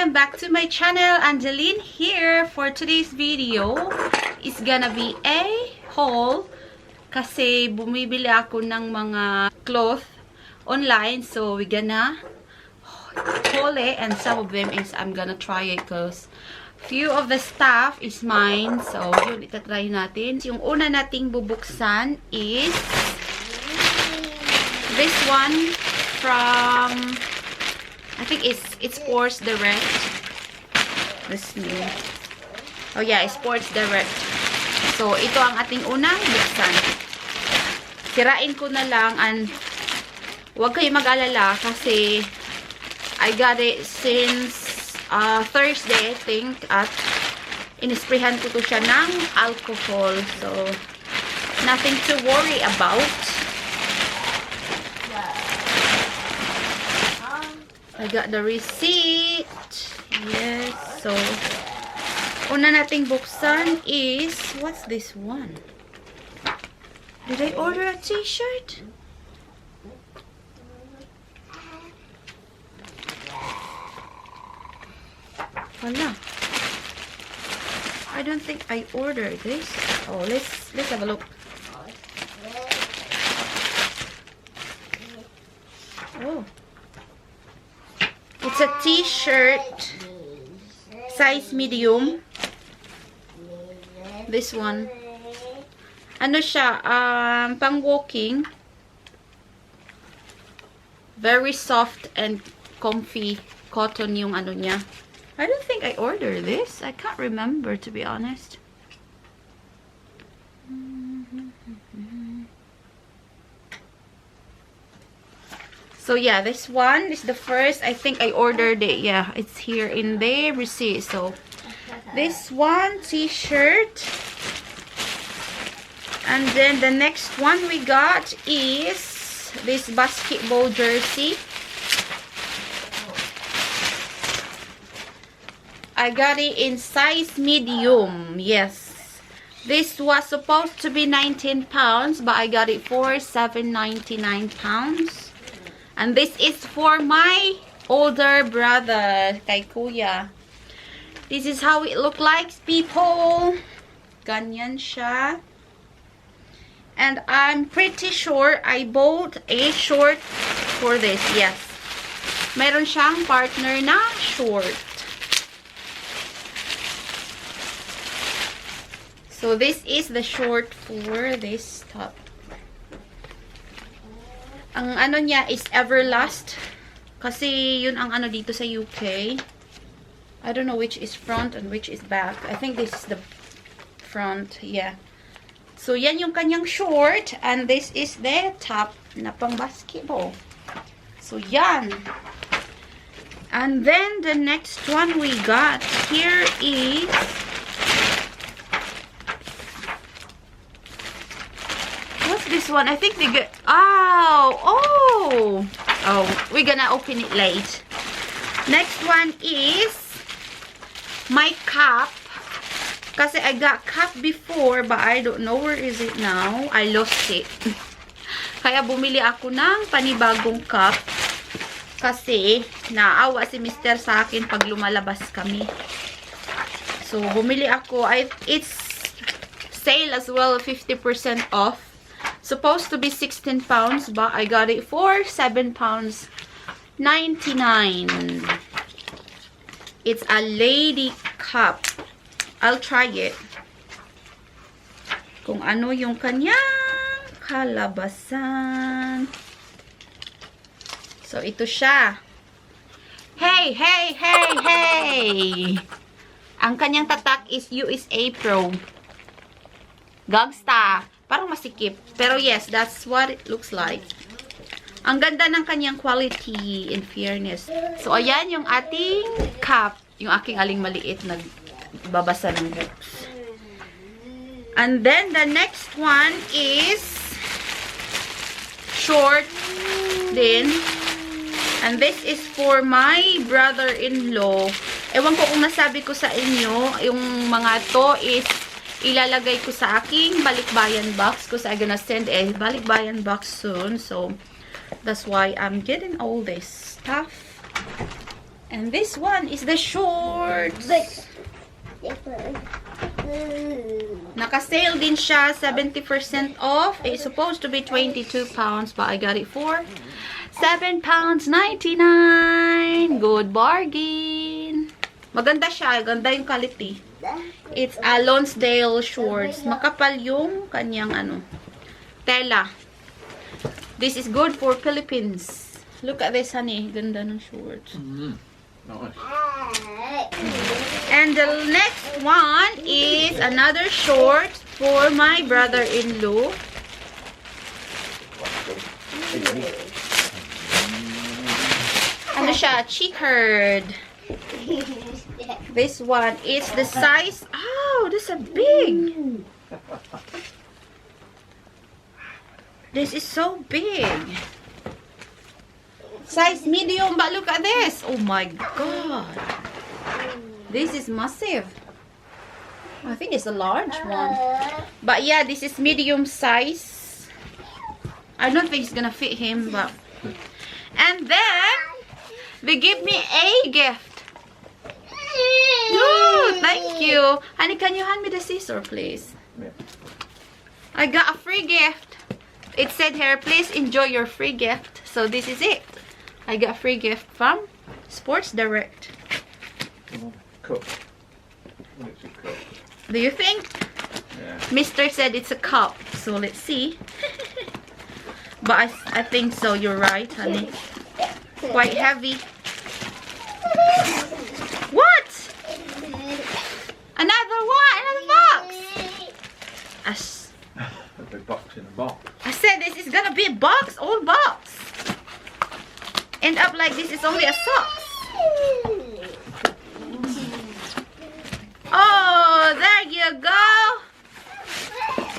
Back to my channel. Angeline here. For today's video is gonna be a haul kasi bumibili ako ng mga cloth online, so we gonna haul it, and some of them is I'm gonna try it because few of the stuff is mine, so yun, itatry natin. Yung una nating bubuksan is this one from, I think it's Sports Direct. This new. Oh yeah, it's Sports Direct. So, ito ang ating unang buksan. Sirain ko na lang, and huwag kayo mag-alala kasi I got it since Thursday, I think, at inisprehan ko to siya ng alcohol. So, nothing to worry about. I got the receipt. Yes. So, una nating buksan is, what's this one? Did I order a t-shirt? Wala. I don't think I ordered this. Oh, let's have a look. Oh. It's a t-shirt, size medium. This one. Ano siya, pang walking. Very soft and comfy cotton yung ano niya. I don't think I ordered this. I can't remember, to be honest. So yeah, this one is the first. I think I ordered it. Yeah, it's here in the receipt. So this one t-shirt, and then the next one we got is this basketball jersey. I got it in size medium. Yes, this was supposed to be 19 pounds, but I got it for £7.99. And this is for my older brother, kay Kuya. This is how it look like, people. Ganyan siya. And I'm pretty sure I bought a short for this. Yes. Meron siyang partner na short. So this is the short for this top. Ang ano niya is Everlast. Kasi yun ang ano dito sa UK. I don't know which is front and which is back. I think this is the front. Yeah. So yan yung kanyang short. And this is the top na pang basketball. So yan. And then the next one we got here is this one. I think they get, oh, we're gonna open it late. Next one is my cup, kasi I got cup before but I don't know where is it now. I lost it. Kaya bumili ako ng panibagong cup kasi naawa si Mr. sa akin pag lumalabas kami. So bumili ako. It's sale as well, 50% off. Supposed to be 16 pounds, but I got it for £7.99. It's a lady cup. I'll try it. Kung ano yung kanyang kalabasan. So, ito siya. Hey, hey, hey, hey! Ang kanyang tatak is USA Pro. Gangsta. Parang masikip. Pero yes, that's what it looks like. Ang ganda ng kanyang quality, in fairness. So, ayan yung ating cup. Yung aking aling maliit na babasa ng books. And then, the next one is short din. And this is for my brother-in-law. Ewan ko kung nasabi ko sa inyo, yung mga to is ilalagay ko sa aking balikbayan box because I'm gonna send a balikbayan box soon. So, that's why I'm getting all this stuff. And this one is the shorts. Naka-sale din siya, 70% off. It's supposed to be 22 pounds, but I got it for £7.99. Good bargain. Maganda siya, ganda yung quality. It's a Lonsdale shorts. Makapal yung kanyang tela. This is good for Philippines. Look at this, honey. Ganda ng shorts. Nice. And the next one is another short for my brother-in-law. Ano siya? Checkered. This one is the size. Oh, this is big. This is so big. Size medium, but look at this. Oh my god. This is massive. I think it's a large one. But yeah, this is medium size. I don't think it's gonna fit him, but... And then, they give me a gift. Oh, thank you. Honey, can you hand me the scissor, please? Yeah. I got a free gift. It said here, please enjoy your free gift. So this is it. I got a free gift from Sports Direct. Cup. It's a cup. Do you think? Yeah. Mr. said it's a cup. So let's see. But I think so. You're right, honey. Quite heavy. What? Another one? Another box? A big box in a box. I said this is gonna be a box, old box. End up like this is only a socks. Oh, there you go.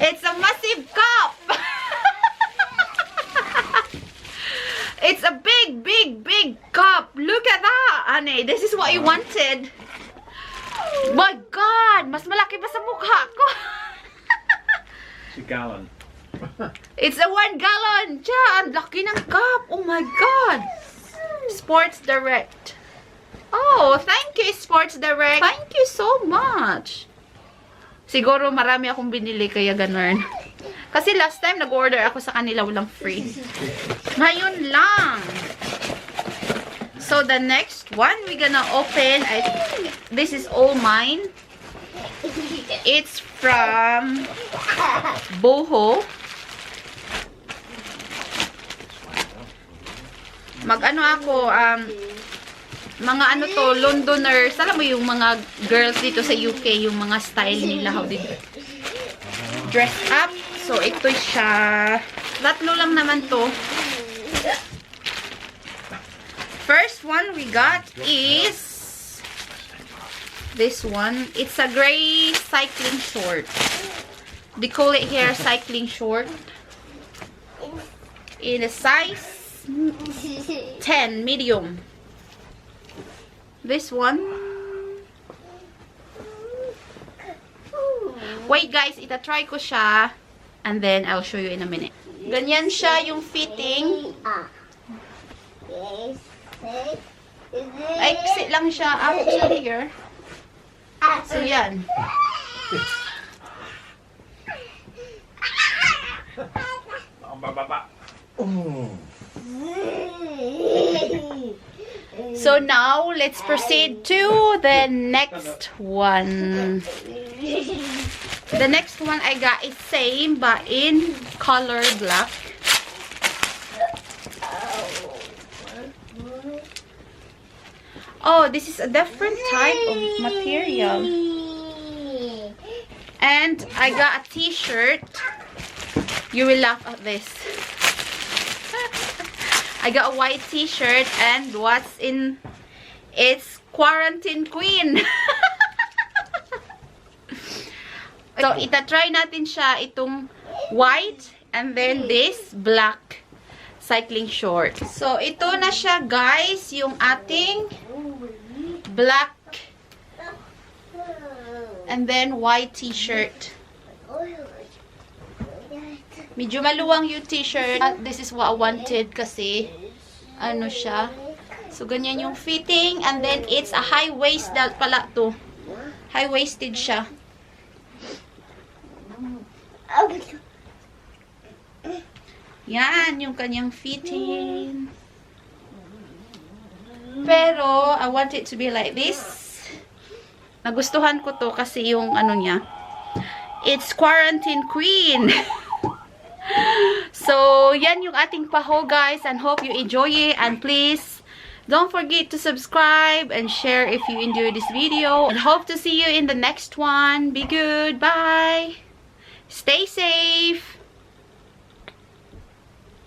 It's a massive cup. It's a big, big, big cup. Look at that, honey. This is what you wanted. My God, mas malaki pa sa mukha ko. It's a gallon. It's a 1 gallon. Diyan, laki ng cup. Oh my God. Sports Direct. Oh, thank you, Sports Direct. Thank you so much. Siguro marami akong binili kaya ganun. Kasi last time nag-order ako sa kanila walang free. Ngayon lang. So the next one we're gonna open, I think this is all mine. It's from BOOHOO. Mag-ano ako, mga ano to, Londoners. Alam mo yung mga girls dito sa UK, yung mga style nila, how they dress up. So, ito siya. Tatlo lang naman to. First one we got is this one. It's a gray cycling short. They call it here cycling short. In a size 10, medium. This one. Wait guys, itatry ko siya. And then, I'll show you in a minute. Ganyan siya yung fitting. Exit lang siya up to here. So, yan. So, now, let's proceed to the next one. The next one I got is same but in color black. Oh, this is a different type of material. And I got a t-shirt. You will laugh at this. I got a white t-shirt and what's in it's Quarantine Queen. So, itatry natin siya itong white and then this black. cycling shorts. So, ito na siya, guys, yung ating black and then white t-shirt. Medyo maluwang yung t-shirt. This is what I wanted kasi ano siya. So, ganyan yung fitting. And then, it's a high waist pala to. High-waisted siya. Yan, yung kanyang fitting. Pero, I want it to be like this. Nagustuhan ko to kasi yung ano niya. It's Quarantine Queen. So, yan yung ating paho, guys. And hope you enjoy it. And please, don't forget to subscribe and share if you enjoyed this video. And hope to see you in the next one. Be good. Bye. Stay safe.